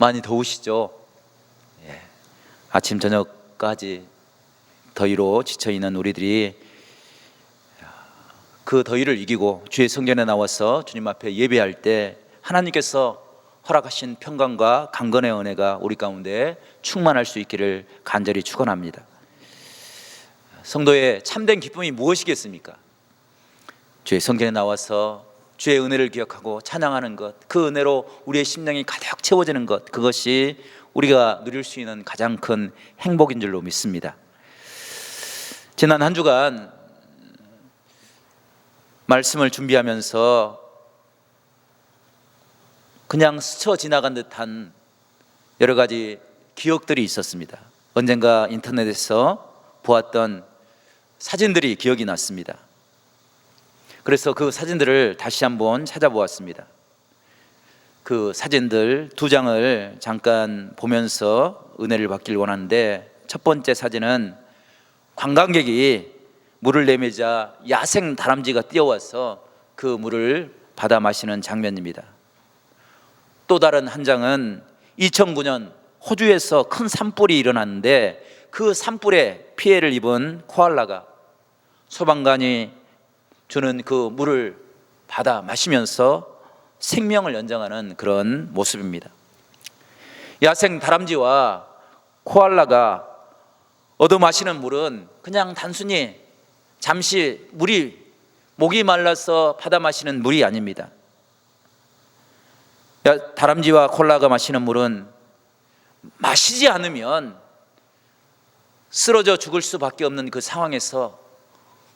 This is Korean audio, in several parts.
많이 더우시죠? 예. 아침 저녁까지 더위로 지쳐있는 우리들이 그 더위를 이기고 주의 성전에 나와서 주님 앞에 예배할 때 하나님께서 허락하신 평강과 강건의 은혜가 우리 가운데 충만할 수 있기를 간절히 축원합니다. 성도의 참된 기쁨이 무엇이겠습니까? 주의 성전에 나와서 주의 은혜를 기억하고 찬양하는 것, 그 은혜로 우리의 심령이 가득 채워지는 것, 그것이 우리가 누릴 수 있는 가장 큰 행복인 줄로 믿습니다. 지난 한 주간 말씀을 준비하면서 그냥 스쳐 지나간 듯한 여러 가지 기억들이 있었습니다. 언젠가 인터넷에서 보았던 사진들이 기억이 났습니다. 그래서 그 사진들을 다시 한번 찾아보았습니다. 그 사진들 두 장을 잠깐 보면서 은혜를 받길 원하는데, 첫 번째 사진은 관광객이 물을 내매자 야생 다람쥐가 뛰어와서 그 물을 받아 마시는 장면입니다. 또 다른 한 장은 2009년 호주에서 큰 산불이 일어났는데 그 산불에 피해를 입은 코알라가 소방관이 주는 그 물을 받아 마시면서 생명을 연장하는 그런 모습입니다. 야생 다람쥐와 코알라가 얻어 마시는 물은 그냥 단순히 잠시 목이 말라서 받아 마시는 물이 아닙니다. 다람쥐와 코알라가 마시는 물은 마시지 않으면 쓰러져 죽을 수밖에 없는 그 상황에서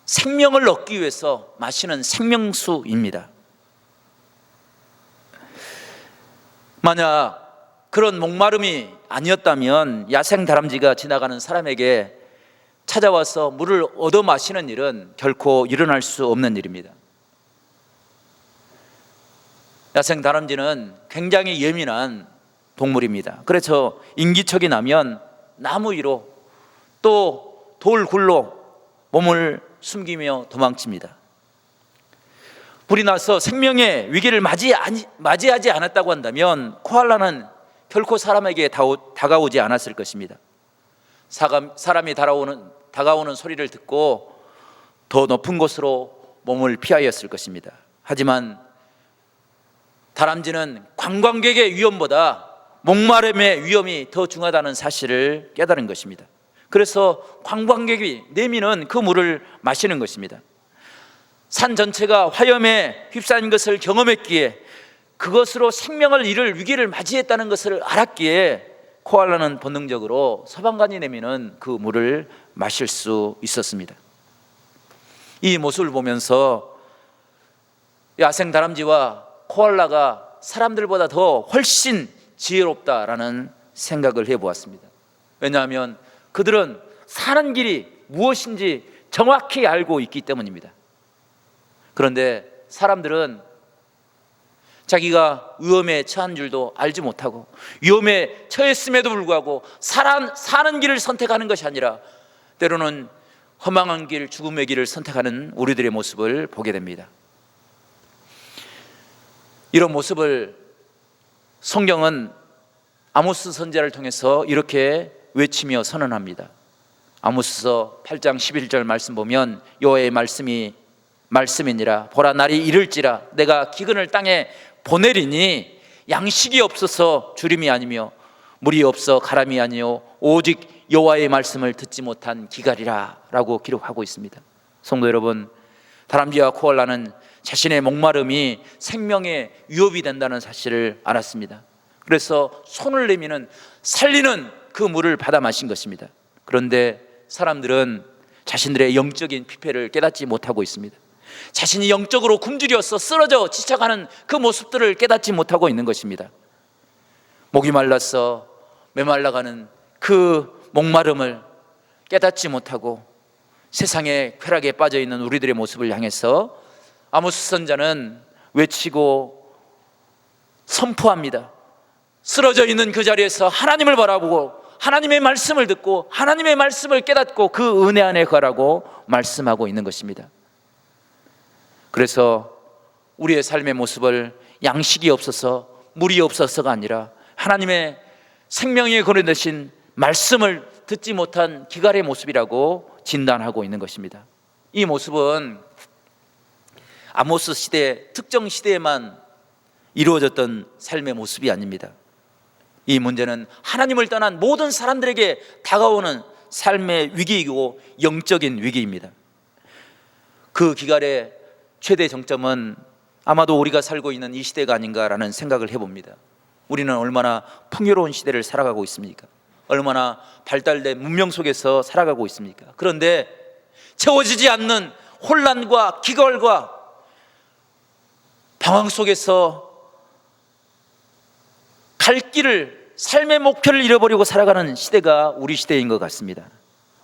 생명을 얻기 위해서 마시는 생명수입니다. 만약 그런 목마름이 아니었다면 야생 다람쥐가 지나가는 사람에게 찾아와서 물을 얻어 마시는 일은 결코 일어날 수 없는 일입니다. 야생 다람쥐는 굉장히 예민한 동물입니다. 그래서 인기척이 나면 나무 위로 또 돌굴로 몸을 숨기며 도망칩니다. 불이 나서 생명의 위기를 맞이하지 않았다고 한다면 코알라는 결코 사람에게 다가오지 않았을 것입니다. 사람이 다가오는 소리를 듣고 더 높은 곳으로 몸을 피하였을 것입니다. 하지만 다람쥐는 관광객의 위험보다 목마름의 위험이 더 중하다는 사실을 깨달은 것입니다. 그래서 관광객이 내미는 그 물을 마시는 것입니다. 산 전체가 화염에 휩싸인 것을 경험했기에 그것으로 생명을 잃을 위기를 맞이했다는 것을 알았기에 코알라는 본능적으로 소방관이 내미는 그 물을 마실 수 있었습니다. 이 모습을 보면서 야생 다람쥐와 코알라가 사람들보다 더 훨씬 지혜롭다라는 생각을 해보았습니다. 왜냐하면 그들은 사는 길이 무엇인지 정확히 알고 있기 때문입니다. 그런데 사람들은 자기가 위험에 처한 줄도 알지 못하고 위험에 처했음에도 불구하고 사는 길을 선택하는 것이 아니라 때로는 허망한 길, 죽음의 길을 선택하는 우리들의 모습을 보게 됩니다. 이런 모습을 성경은 아모스 선지자를 통해서 이렇게 외치며 선언합니다. 아모스서 8장 11절 말씀 보면 여호와의 말씀이니라 보라 날이 이를지라 내가 기근을 땅에 보내리니 양식이 없어서 주림이 아니며 물이 없어 가람이 아니요 오직 여호와의 말씀을 듣지 못한 기갈이라 라고 기록하고 있습니다. 성도 여러분, 다람쥐와 코알라는 자신의 목마름이 생명의 위협이 된다는 사실을 알았습니다. 그래서 손을 내미는 살리는 그 물을 받아 마신 것입니다. 그런데 사람들은 자신들의 영적인 피폐를 깨닫지 못하고 있습니다. 자신이 영적으로 굶주려서 쓰러져 지쳐가는 그 모습들을 깨닫지 못하고 있는 것입니다. 목이 말라서 메말라가는 그 목마름을 깨닫지 못하고 세상의 쾌락에 빠져있는 우리들의 모습을 향해서 아모스 선지자는 외치고 선포합니다. 쓰러져 있는 그 자리에서 하나님을 바라보고 하나님의 말씀을 듣고 하나님의 말씀을 깨닫고 그 은혜 안에 거라고 말씀하고 있는 것입니다. 그래서 우리의 삶의 모습을 양식이 없어서 물이 없어서가 아니라 하나님의 생명의 근원 되신 말씀을 듣지 못한 기갈의 모습이라고 진단하고 있는 것입니다. 이 모습은 아모스 시대, 특정 시대에만 이루어졌던 삶의 모습이 아닙니다. 이 문제는 하나님을 떠난 모든 사람들에게 다가오는 삶의 위기이고 영적인 위기입니다. 그 기갈의 최대 정점은 아마도 우리가 살고 있는 이 시대가 아닌가라는 생각을 해봅니다. 우리는 얼마나 풍요로운 시대를 살아가고 있습니까? 얼마나 발달된 문명 속에서 살아가고 있습니까? 그런데 채워지지 않는 혼란과 기걸과 방황 속에서 갈 길을, 삶의 목표를 잃어버리고 살아가는 시대가 우리 시대인 것 같습니다.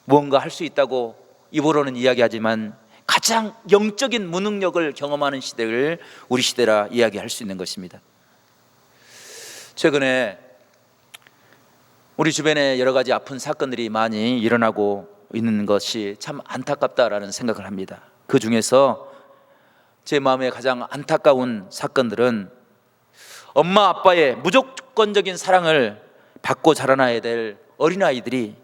무언가 할 수 있다고 입으로는 이야기하지만 가장 영적인 무능력을 경험하는 시대를 우리 시대라 이야기할 수 있는 것입니다. 최근에 우리 주변에 여러 가지 아픈 사건들이 많이 일어나고 있는 것이 참 안타깝다라는 생각을 합니다. 그 중에서 제 마음에 가장 안타까운 사건들은 엄마 아빠의 무조건적인 사랑을 받고 자라나야 될 어린아이들이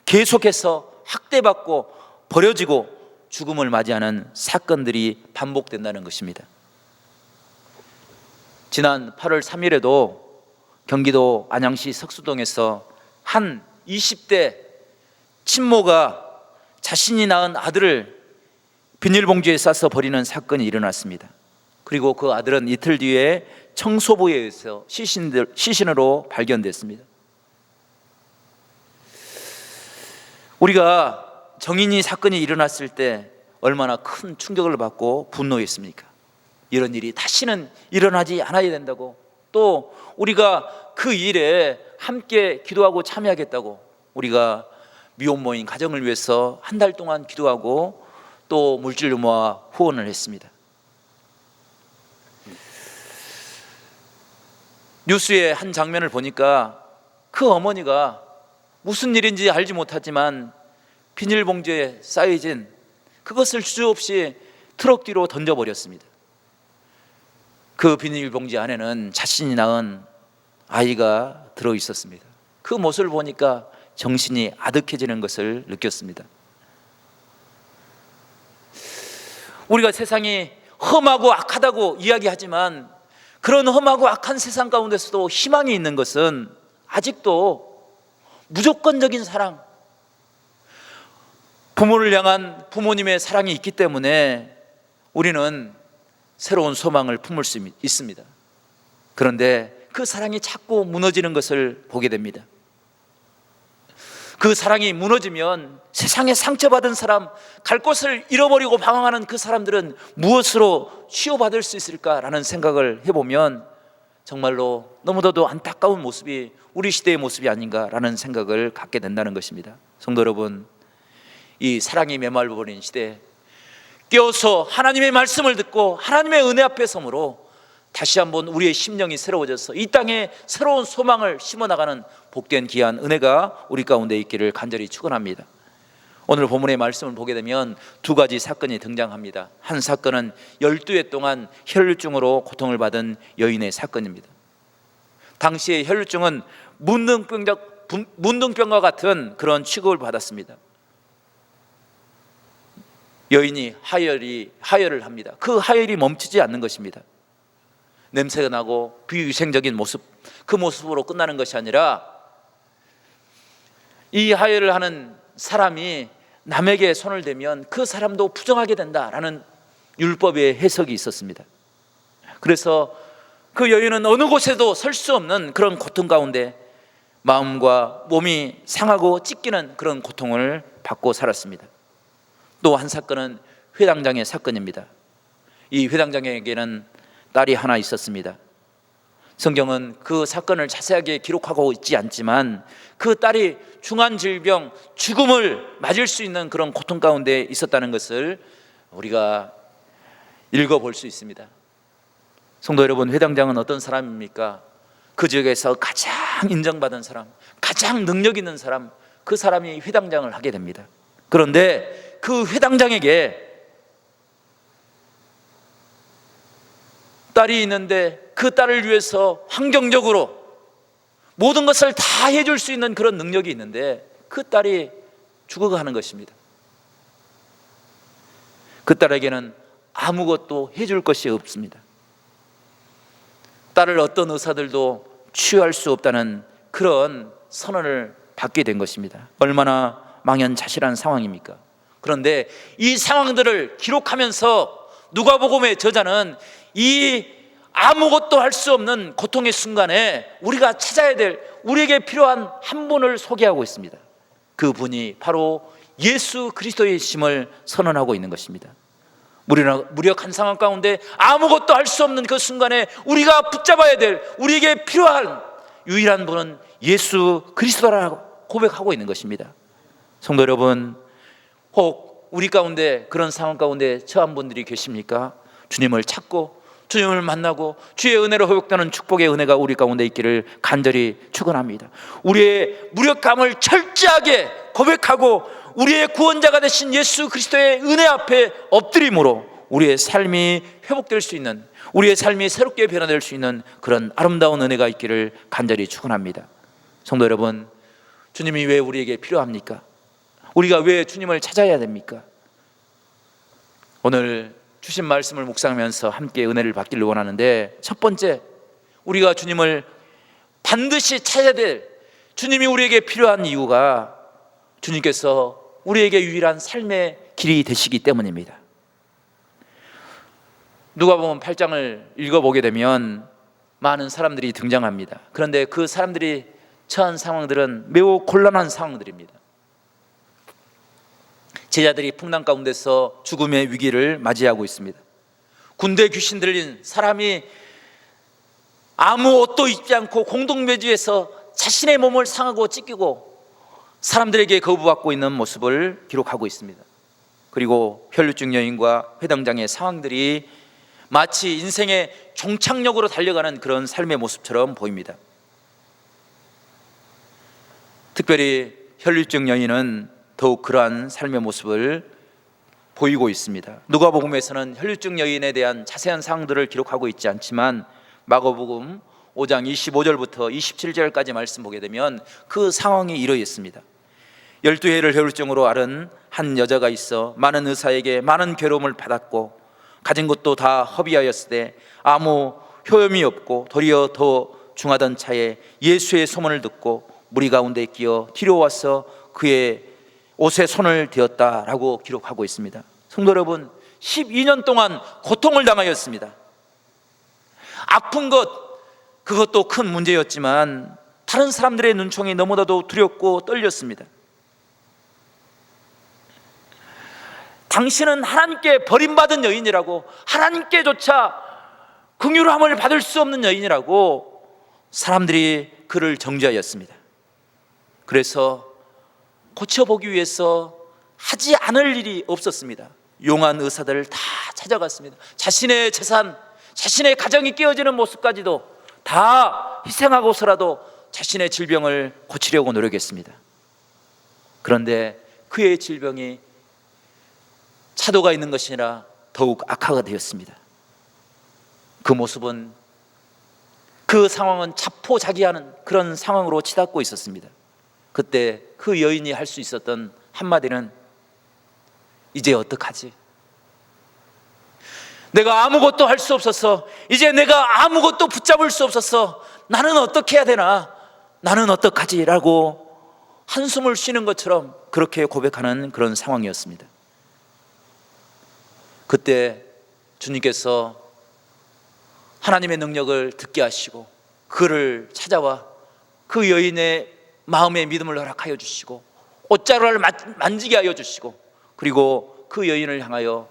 계속해서 학대받고 버려지고 죽음을 맞이하는 사건들이 반복된다는 것입니다. 지난 8월 3일에도 경기도 안양시 석수동에서 한 20대 친모가 자신이 낳은 아들을 비닐봉지에 싸서 버리는 사건이 일어났습니다. 그리고 그 아들은 이틀 뒤에 청소부에 의해서 시신으로 발견됐습니다. 우리가 정인이 사건이 일어났을 때 얼마나 큰 충격을 받고 분노했습니까? 이런 일이 다시는 일어나지 않아야 된다고, 또 우리가 그 일에 함께 기도하고 참여하겠다고, 우리가 미혼 모임 가정을 위해서 한 달 동안 기도하고 또 물질로 모아 후원을 했습니다. 뉴스의 한 장면을 보니까 그 어머니가 무슨 일인지 알지 못하지만 비닐봉지에 쌓여진 그것을 주저없이 트럭 뒤로 던져버렸습니다. 그 비닐봉지 안에는 자신이 낳은 아이가 들어있었습니다. 그 모습을 보니까 정신이 아득해지는 것을 느꼈습니다. 우리가 세상이 험하고 악하다고 이야기하지만 그런 험하고 악한 세상 가운데서도 희망이 있는 것은 아직도 무조건적인 사랑, 부모를 향한 부모님의 사랑이 있기 때문에 우리는 새로운 소망을 품을 수 있습니다. 그런데 그 사랑이 자꾸 무너지는 것을 보게 됩니다. 그 사랑이 무너지면 세상에 상처받은 사람, 갈 곳을 잃어버리고 방황하는 그 사람들은 무엇으로 치유받을 수 있을까라는 생각을 해보면 정말로 너무나도 안타까운 모습이 우리 시대의 모습이 아닌가라는 생각을 갖게 된다는 것입니다. 성도 여러분, 이 사랑이 메말라버린 시대에 깨어서 하나님의 말씀을 듣고 하나님의 은혜 앞에 섬으로 다시 한번 우리의 심령이 새로워져서 이 땅에 새로운 소망을 심어나가는 복된 귀한 은혜가 우리 가운데 있기를 간절히 축원합니다. 오늘 본문의 말씀을 보게 되면 두 가지 사건이 등장합니다. 한 사건은 12해 동안 혈루증으로 고통을 받은 여인의 사건입니다. 당시에 혈루증은 문둥병과 같은 그런 취급을 받았습니다. 여인이 하혈을 합니다. 그 하혈이 멈추지 않는 것입니다. 냄새가 나고 비위생적인 모습, 그 모습으로 끝나는 것이 아니라 이 하혈을 하는 사람이 남에게 손을 대면 그 사람도 부정하게 된다라는 율법의 해석이 있었습니다. 그래서 그 여인은 어느 곳에도 설 수 없는 그런 고통 가운데 마음과 몸이 상하고 찢기는 그런 고통을 받고 살았습니다. 또 한 사건은 회당장의 사건입니다. 이 회당장에게는 딸이 하나 있었습니다. 성경은 그 사건을 자세하게 기록하고 있지 않지만 그 딸이 중한 질병, 죽음을 맞을 수 있는 그런 고통 가운데 있었다는 것을 우리가 읽어볼 수 있습니다. 성도 여러분, 회당장은 어떤 사람입니까? 그 지역에서 가장 인정받은 사람, 가장 능력 있는 사람, 그 사람이 회당장을 하게 됩니다. 그런데 그 회당장에게 딸이 있는데 그 딸을 위해서 환경적으로 모든 것을 다 해줄 수 있는 그런 능력이 있는데 그 딸이 죽어가는 것입니다. 그 딸에게는 아무것도 해줄 것이 없습니다. 딸을 어떤 의사들도 치유할 수 없다는 그런 선언을 받게 된 것입니다. 얼마나 망연자실한 상황입니까? 그런데 이 상황들을 기록하면서 누가복음의 저자는 이 아무것도 할 수 없는 고통의 순간에 우리가 찾아야 될, 우리에게 필요한 한 분을 소개하고 있습니다. 그 분이 바로 예수 그리스도의 심을 선언하고 있는 것입니다. 무력한 상황 가운데 아무것도 할 수 없는 그 순간에 우리가 붙잡아야 될, 우리에게 필요한 유일한 분은 예수 그리스도라고 고백하고 있는 것입니다. 성도 여러분, 혹 우리 가운데 그런 상황 가운데 처한 분들이 계십니까? 주님을 찾고 주님을 만나고 주의 은혜로 회복되는 축복의 은혜가 우리 가운데 있기를 간절히 축원합니다. 우리의 무력감을 철저하게 고백하고 우리의 구원자가 되신 예수 그리스도의 은혜 앞에 엎드림으로 우리의 삶이 회복될 수 있는, 우리의 삶이 새롭게 변화될 수 있는 그런 아름다운 은혜가 있기를 간절히 축원합니다. 성도 여러분, 주님이 왜 우리에게 필요합니까? 우리가 왜 주님을 찾아야 됩니까? 오늘 주신 말씀을 묵상하면서 함께 은혜를 받기를 원하는데, 첫 번째, 우리가 주님을 반드시 찾아야 될, 주님이 우리에게 필요한 이유가 주님께서 우리에게 유일한 삶의 길이 되시기 때문입니다. 누가복음 8장을 읽어보게 되면 많은 사람들이 등장합니다. 그런데 그 사람들이 처한 상황들은 매우 곤란한 상황들입니다. 제자들이 풍랑 가운데서 죽음의 위기를 맞이하고 있습니다. 군대 귀신 들린 사람이 아무 옷도 입지 않고 공동묘지에서 자신의 몸을 상하고 찢기고 사람들에게 거부받고 있는 모습을 기록하고 있습니다. 그리고 혈루증 여인과 회당장의 상황들이 마치 인생의 종착역으로 달려가는 그런 삶의 모습처럼 보입니다. 특별히 혈루증 여인은 더욱 그러한 삶의 모습을 보이고 있습니다. 누가복음에서는 혈루증 여인에 대한 자세한 사항들을 기록하고 있지 않지만 마가복음 5장 25절부터 27절까지 말씀 보게 되면 그 상황이 이러했습니다. 12해를 혈루증으로 앓은 한 여자가 있어 많은 의사에게 많은 괴로움을 받았고 가진 것도 다 허비하였으되 아무 효험이 없고 도리어 더 중하던 차에 예수의 소문을 듣고 무리 가운데 끼어 뒤로 와서 그의 옷에 손을 대었다라고 기록하고 있습니다. 성도 여러분, 12년 동안 고통을 당하였습니다. 아픈 것, 그것도 큰 문제였지만 다른 사람들의 눈총이 너무나도 두렵고 떨렸습니다. 당신은 하나님께 버림받은 여인이라고, 하나님께조차 긍휼함을 받을 수 없는 여인이라고 사람들이 그를 정죄하였습니다. 그래서 고쳐보기 위해서 하지 않을 일이 없었습니다. 용한 의사들을 다 찾아갔습니다. 자신의 재산, 자신의 가정이 깨어지는 모습까지도 다 희생하고서라도 자신의 질병을 고치려고 노력했습니다. 그런데 그의 질병이 차도가 있는 것이 아니라 더욱 악화가 되었습니다. 그 모습은, 그 상황은 자포자기하는 그런 상황으로 치닫고 있었습니다. 그때 그 여인이 할 수 있었던 한마디는 이제 어떡하지? 내가 아무것도 할 수 없어서, 이제 내가 아무것도 붙잡을 수 없어서 나는 어떻게 해야 되나? 나는 어떡하지? 라고 한숨을 쉬는 것처럼 그렇게 고백하는 그런 상황이었습니다. 그때 주님께서 하나님의 능력을 듣게 하시고 그를 찾아와 그 여인의 마음의 믿음을 허락하여 주시고 옷자루를 만지게 하여 주시고 그리고 그 여인을 향하여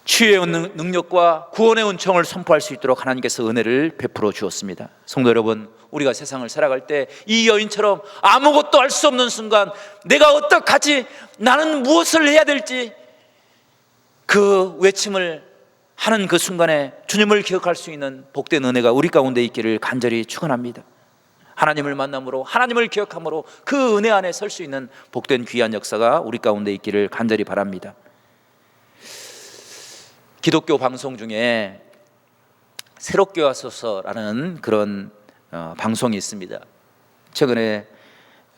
치유의 능력과 구원의 은총을 선포할 수 있도록 하나님께서 은혜를 베풀어 주었습니다. 성도 여러분, 우리가 세상을 살아갈 때 이 여인처럼 아무것도 할 수 없는 순간 내가 어떡하지? 나는 무엇을 해야 될지 그 외침을 하는 그 순간에 주님을 기억할 수 있는 복된 은혜가 우리 가운데 있기를 간절히 축원합니다. 하나님을 만남으로, 하나님을 기억함으로 그 은혜 안에 설 수 있는 복된 귀한 역사가 우리 가운데 있기를 간절히 바랍니다. 기독교 방송 중에 새롭게 하소서라는 그런 방송이 있습니다. 최근에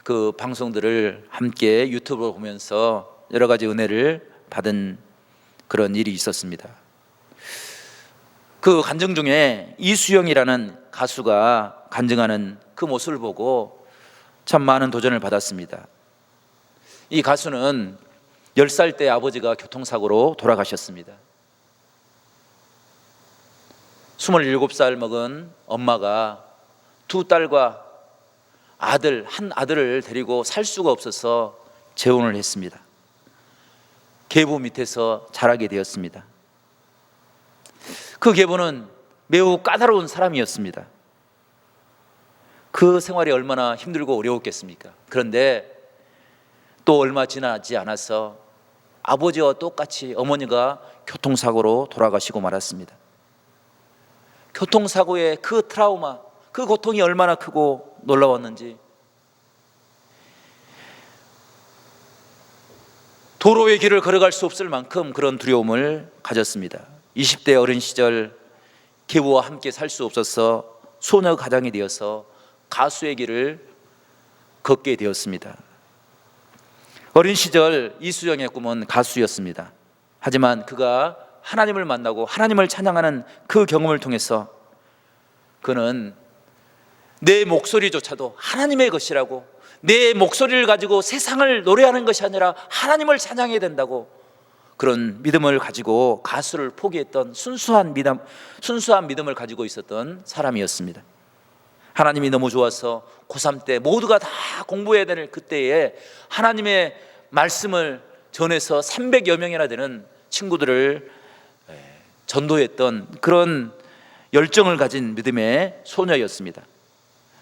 그 방송들을 함께 유튜브로 보면서 여러 가지 은혜를 받은 그런 일이 있었습니다. 그 간증 중에 이수영이라는 가수가 간증하는 그 모습을 보고 참 많은 도전을 받았습니다. 이 가수는 10살 때 아버지가 교통사고로 돌아가셨습니다. 27살 먹은 엄마가 두 딸과 한 아들을 데리고 살 수가 없어서 재혼을 했습니다. 계부 밑에서 자라게 되었습니다. 그 계부는 매우 까다로운 사람이었습니다. 그 생활이 얼마나 힘들고 어려웠겠습니까? 그런데 또 얼마 지나지 않아서 아버지와 똑같이 어머니가 교통사고로 돌아가시고 말았습니다. 교통사고의 그 트라우마, 그 고통이 얼마나 크고 놀라웠는지, 도로의 길을 걸어갈 수 없을 만큼 그런 두려움을 가졌습니다. 20대 어린 시절 계부와 함께 살 수 없어서 소녀 가장이 되어서 가수의 길을 걷게 되었습니다. 어린 시절 이수영의 꿈은 가수였습니다. 하지만 그가 하나님을 만나고 하나님을 찬양하는 그 경험을 통해서 그는 내 목소리조차도 하나님의 것이라고, 내 목소리를 가지고 세상을 노래하는 것이 아니라 하나님을 찬양해야 된다고, 그런 믿음을 가지고 가수를 포기했던 순수한 믿음을 가지고 있었던 사람이었습니다. 하나님이 너무 좋아서 고3 때 모두가 다 공부해야 되는 그때에 하나님의 말씀을 전해서 300여 명이나 되는 친구들을 전도했던 그런 열정을 가진 믿음의 소녀였습니다.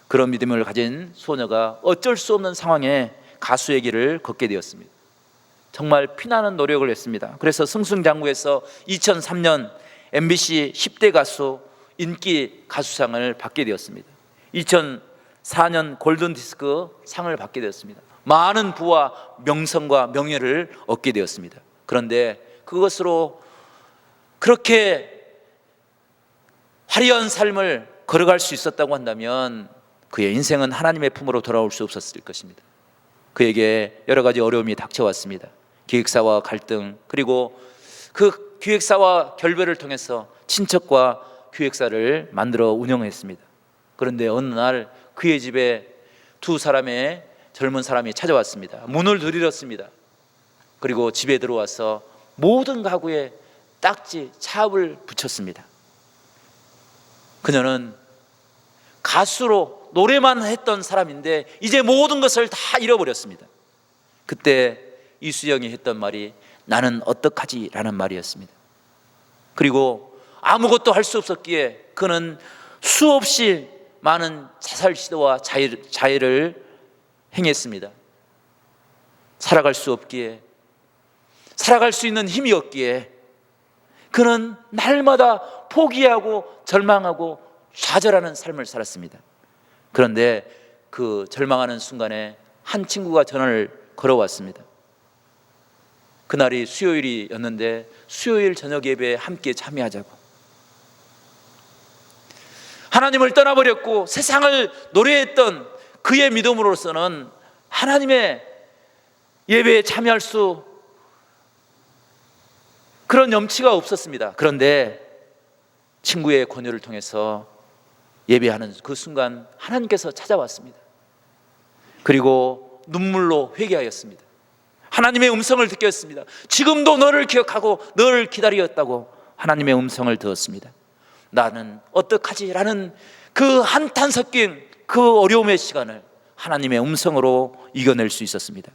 그런 믿음을 가진 소녀가 어쩔 수 없는 상황에 가수의 길을 걷게 되었습니다. 정말 피나는 노력을 했습니다. 그래서 승승장구에서 2003년 MBC 10대 가수 인기 가수상을 받게 되었습니다. 2004년 골든디스크 상을 받게 되었습니다. 많은 부와 명성과 명예를 얻게 되었습니다. 그런데 그것으로 그렇게 화려한 삶을 걸어갈 수 있었다고 한다면 그의 인생은 하나님의 품으로 돌아올 수 없었을 것입니다. 그에게 여러 가지 어려움이 닥쳐왔습니다. 기획사와 갈등, 그리고 그 기획사와 결별을 통해서 친척과 기획사를 만들어 운영했습니다. 그런데 어느 날 그의 집에 두 사람의 젊은 사람이 찾아왔습니다. 문을 들이렀습니다. 그리고 집에 들어와서 모든 가구에 딱지, 차압을 붙였습니다. 그녀는 가수로 노래만 했던 사람인데 이제 모든 것을 다 잃어버렸습니다. 그때 이수영이 했던 말이 나는 어떡하지? 라는 말이었습니다. 그리고 아무것도 할 수 없었기에 그는 수없이 많은 자살 시도와 자해를 행했습니다. 살아갈 수 없기에, 살아갈 수 있는 힘이 없기에 그는 날마다 포기하고 절망하고 좌절하는 삶을 살았습니다. 그런데 그 절망하는 순간에 한 친구가 전화를 걸어왔습니다. 그날이 수요일이었는데 수요일 저녁 예배에 함께 참여하자고. 하나님을 떠나버렸고 세상을 노래했던 그의 믿음으로서는 하나님의 예배에 참여할 수 그런 염치가 없었습니다. 그런데 친구의 권유를 통해서 예배하는 그 순간 하나님께서 찾아왔습니다. 그리고 눈물로 회개하였습니다. 하나님의 음성을 듣겠습니다. 지금도 너를 기억하고 너를 기다렸다고 하나님의 음성을 들었습니다. 나는 어떡하지? 라는 그 한탄 섞인 그 어려움의 시간을 하나님의 음성으로 이겨낼 수 있었습니다.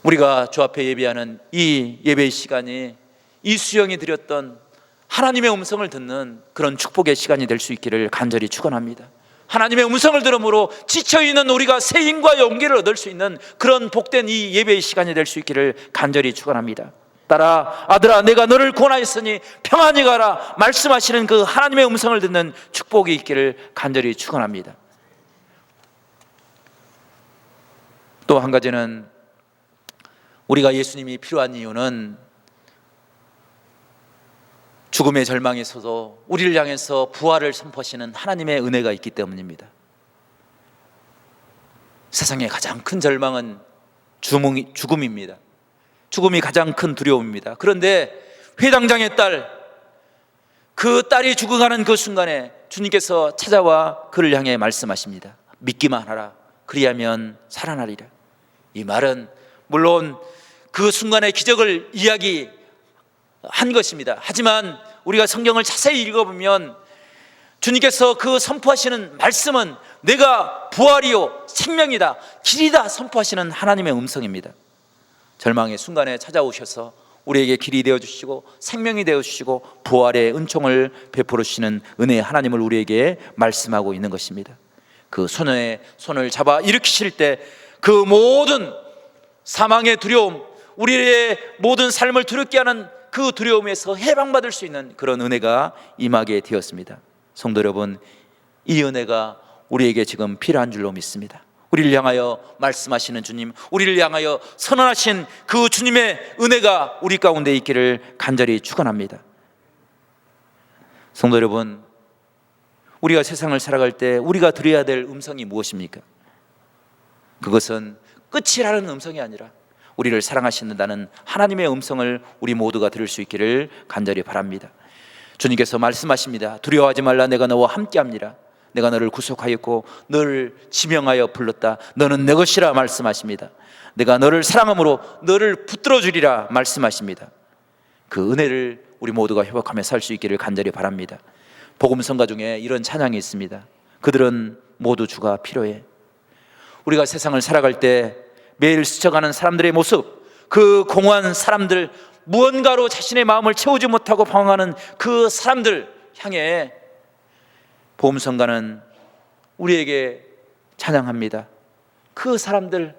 우리가 주 앞에 예배하는 이 예배의 시간이 이수영이 드렸던 하나님의 음성을 듣는 그런 축복의 시간이 될 수 있기를 간절히 축원합니다. 하나님의 음성을 들음으로 지쳐있는 우리가 새 힘과 용기를 얻을 수 있는 그런 복된 이 예배의 시간이 될 수 있기를 간절히 축원합니다. 따라 아들아 내가 너를 구원하였으니 평안히 가라 말씀하시는 그 하나님의 음성을 듣는 축복이 있기를 간절히 축원합니다. 또 한 가지는 우리가 예수님이 필요한 이유는 죽음의 절망에서도 우리를 향해서 부활을 선포하시는 하나님의 은혜가 있기 때문입니다. 세상의 가장 큰 절망은 죽음입니다. 죽음이 가장 큰 두려움입니다. 그런데 회당장의 딸, 그 딸이 죽어가는 그 순간에 주님께서 찾아와 그를 향해 말씀하십니다. 믿기만 하라, 그리하면 살아나리라. 이 말은 물론 그 순간의 기적을 이야기한 것입니다. 하지만 우리가 성경을 자세히 읽어보면 주님께서 그 선포하시는 말씀은 내가 부활이요 생명이다, 길이다 선포하시는 하나님의 음성입니다. 절망의 순간에 찾아오셔서 우리에게 길이 되어주시고 생명이 되어주시고 부활의 은총을 베풀어 주시는 은혜의 하나님을 우리에게 말씀하고 있는 것입니다. 그 손의 손을 잡아 일으키실 때 그 모든 사망의 두려움, 우리의 모든 삶을 두렵게 하는 그 두려움에서 해방받을 수 있는 그런 은혜가 임하게 되었습니다. 성도 여러분, 이 은혜가 우리에게 지금 필요한 줄로 믿습니다. 우리를 향하여 말씀하시는 주님, 우리를 향하여 선언하신 그 주님의 은혜가 우리 가운데 있기를 간절히 축원합니다. 성도 여러분, 우리가 세상을 살아갈 때 우리가 들어야 될 음성이 무엇입니까? 그것은 끝이라는 음성이 아니라 우리를 사랑하신다는 하나님의 음성을 우리 모두가 들을 수 있기를 간절히 바랍니다. 주님께서 말씀하십니다. 두려워하지 말라, 내가 너와 함께합니다. 내가 너를 구속하였고 너를 지명하여 불렀다. 너는 내 것이라 말씀하십니다. 내가 너를 사랑함으로 너를 붙들어 주리라 말씀하십니다. 그 은혜를 우리 모두가 회복하며 살 수 있기를 간절히 바랍니다. 복음성가 중에 이런 찬양이 있습니다. 그들은 모두 주가 필요해. 우리가 세상을 살아갈 때 매일 스쳐가는 사람들의 모습, 그 공허한 사람들, 무언가로 자신의 마음을 채우지 못하고 방황하는 그 사람들 향해 복음성가는 우리에게 찬양합니다. 그 사람들처럼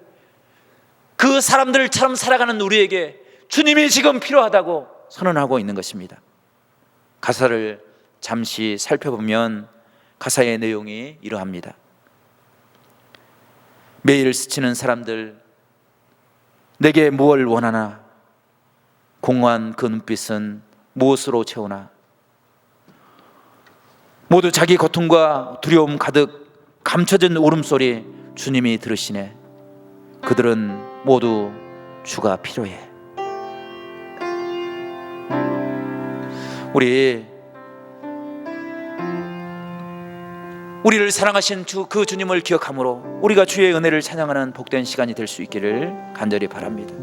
살아가는 우리에게 주님이 지금 필요하다고 선언하고 있는 것입니다. 가사를 잠시 살펴보면 가사의 내용이 이러합니다. 매일 스치는 사람들, 내게 무엇을 원하나? 공허한 그 눈빛은 무엇으로 채우나? 모두 자기 고통과 두려움 가득 감춰진 울음소리 주님이 들으시네. 그들은 모두 주가 필요해. 우리를 사랑하신 그 주님을 기억함으로 우리가 주의 은혜를 찬양하는 복된 시간이 될 수 있기를 간절히 바랍니다.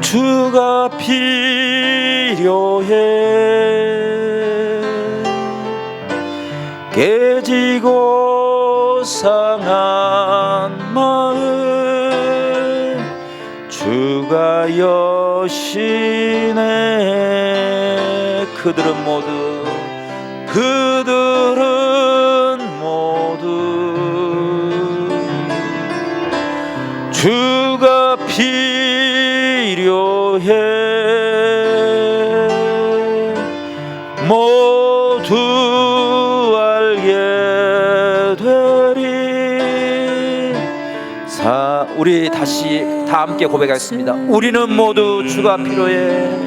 주가 필요해. 깨지고 상한 마음 주가 여시네. 그들은 모두 주가 필요해. 모두 알게 되리. 우리 다시 다 함께 고백하겠습니다. 우리는 모두 주가 필요해.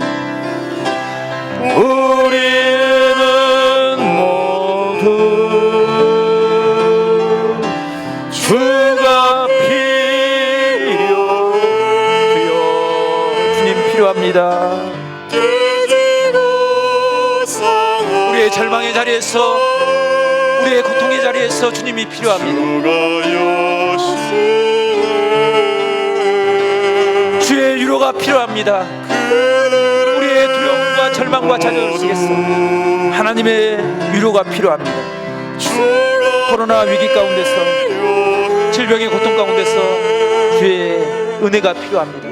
우리는 모두 주가 필요합니다. 우리의 절망의 자리에서, 우리의 고통의 자리에서 주님이 필요합니다. 주의 위로가 필요합니다. 우리의 두려움과 절망과 좌절 속에서 하나님의 위로가 필요합니다. 코로나 위기 가운데서, 질병의 고통 가운데서 주의 은혜가 필요합니다.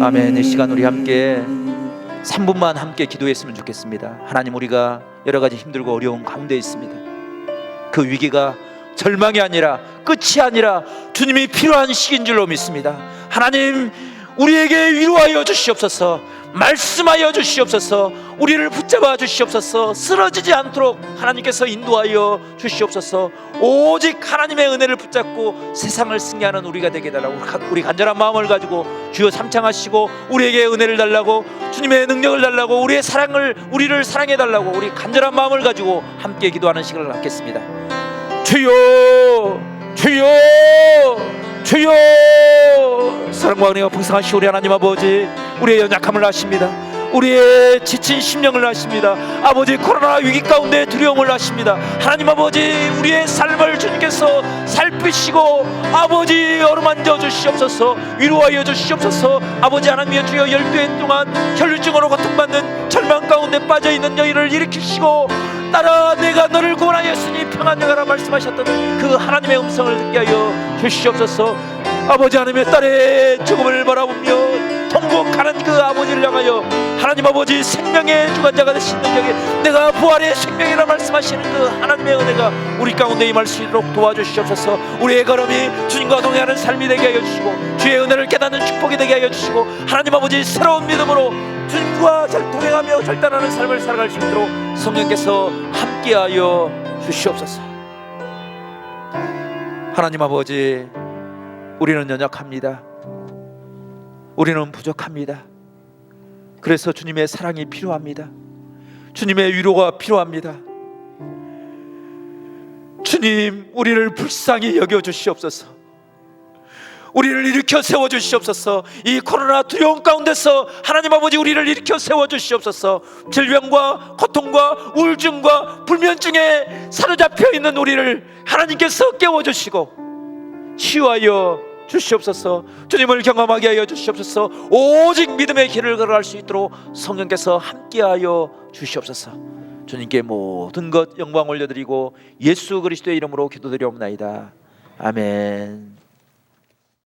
아멘. 이 시간 우리 함께 3분만 함께 기도했으면 좋겠습니다. 하나님, 우리가 여러 가지 힘들고 어려운 가운데 있습니다. 그 위기가 절망이 아니라 끝이 아니라 주님이 필요한 시기인 줄로 믿습니다. 하나님, 우리에게 위로하여 주시옵소서. 말씀하여 주시옵소서. 우리를 붙잡아 주시옵소서. 쓰러지지 않도록 하나님께서 인도하여 주시옵소서. 오직 하나님의 은혜를 붙잡고 세상을 승리하는 우리가 되게 해달라고 우리 간절한 마음을 가지고 주여 삼창하시고 우리에게 은혜를 달라고, 주님의 능력을 달라고, 우리의 사랑을, 우리를 사랑해 달라고 우리 간절한 마음을 가지고 함께 기도하는 시간을 갖겠습니다. 주여, 주여, 주여. 사랑과 은혜가 풍성하시오 우리 하나님 아버지, 우리의 연약함을 아십니다. 우리의 지친 심령을 아십니다. 아버지, 코로나 위기 가운데 두려움을 아십니다. 하나님 아버지, 우리의 삶을 주님께서 살피시고 아버지 어루만져 주시옵소서. 위로하여 주시옵소서. 아버지 하나님의 주여, 12해 동안 혈류증으로 고통받는 절망 가운데 빠져있는 여인을 일으키시고 딸아 내가 너를 구원하였으니 평안하라 말씀하셨던 그 하나님의 음성을 듣게 하여 주시옵소서. 아버지 하나님의 딸의 죽음을 바라보며 통곡하는 그 아버지를 향하여 하나님 아버지, 생명의 주관자가 되신 능력에 내가 부활의 생명이라 말씀하시는 그 하나님의 은혜가 우리 가운데 임할 수 있도록 도와주시옵소서. 우리의 걸음이 주님과 동행하는 삶이 되게 하여 주시고 주의 은혜를 깨닫는 축복이 되게 하여 주시고 하나님 아버지, 새로운 믿음으로 주님과 동행하며 결단하는 삶을 살아갈 수 있도록 성령께서 함께하여 주시옵소서. 하나님 아버지, 우리는 연약합니다. 우리는 부족합니다. 그래서 주님의 사랑이 필요합니다. 주님의 위로가 필요합니다. 주님, 우리를 불쌍히 여겨주시옵소서. 우리를 일으켜 세워주시옵소서. 이 코로나 두려움 가운데서 하나님 아버지, 우리를 일으켜 세워주시옵소서. 질병과 고통과 우울증과 불면증에 사로잡혀 있는 우리를 하나님께서 깨워주시고 치유하여 주시옵소서. 주님을 경험하게 하여 주시옵소서. 오직 믿음의 길을 걸어갈 수 있도록 성령께서 함께하여 주시옵소서. 주님께 모든 것 영광 올려드리고 예수 그리스도의 이름으로 기도드리옵나이다. 아멘.